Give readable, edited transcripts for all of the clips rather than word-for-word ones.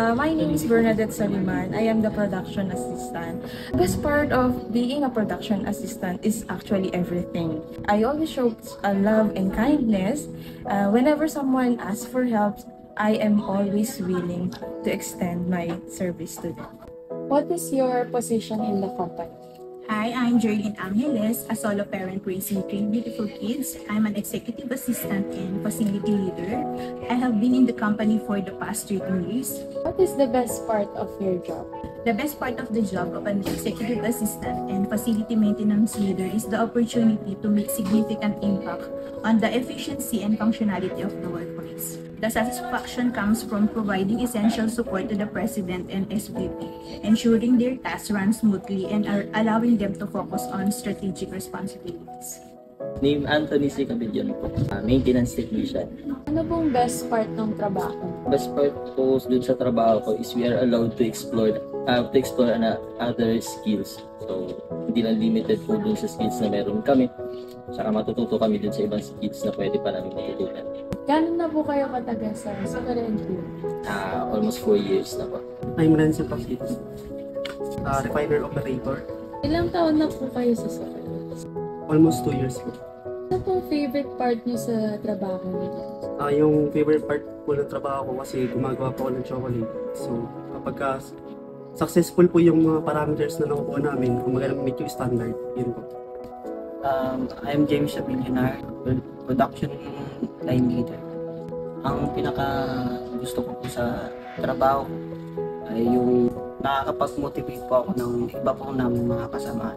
My name is Bernadette Soliman. I am the production assistant. Best part of being a production assistant is actually everything. I always show love and kindness. Whenever someone asks for help, I am always willing to extend my service to them. What is your position in the company? Hi, I'm Jerlyn Angeles, a solo parent raising three beautiful kids. I'm an executive assistant and facility leader. I have been in the company for the past 13 years. What is the best part of your job? The best part of the job of an executive assistant and facility maintenance leader is the opportunity to make significant impact on the efficiency and functionality of the workplace. The satisfaction comes from providing essential support to the President and SVP, ensuring their tasks run smoothly and are allowing them to focus on strategic responsibilities. Name Anthony C. Cabellion po, maintenance technician. Ano pong best part ng trabaho? Best part po dun sa trabaho ko is we are allowed to explore other skills. So, hindi lang limited po dun sa skills na meron kami. Saka matututo kami dun sa ibang skills na pwede pa namin matutunan. Gano'n na po kayo katagal sa current year? Almost 4 years na po. I'm Renzo Pacitos, refiner operator. Ilang taon na po kayo sa Soccer? Almost 2 years po. Ano pong favorite part niyo sa trabaho niyo? Yung favorite part po ng trabaho ko kasi gumagawa po ako ng chocolate. So, kapag successful po yung mga parameters na nakukuha namin, kung mag-meet yung standard, yun po. I'm James Abilionar, production line leader. Ang pinaka gusto ko po sa trabaho ay yung nakakapag-motivate po ako ng iba po naming mga kasama.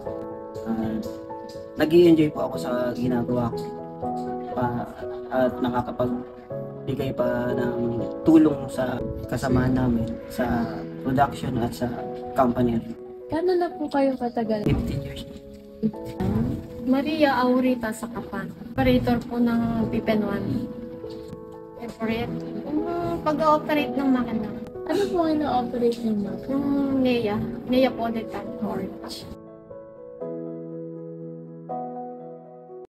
Nag-i-enjoy po ako sa ginagawa ko at nakakapagbigay pa ng tulong sa kasamahan namin sa production at sa company. Gano'n na po kayo katagal? 15 years. Maria Aurita sa Kapan. Operator po ng Pipen 1. Favorite? Yung pag-ooperate ng makina. Ano po ina-operate niyo? Yung NEA. NEA po, the Orange.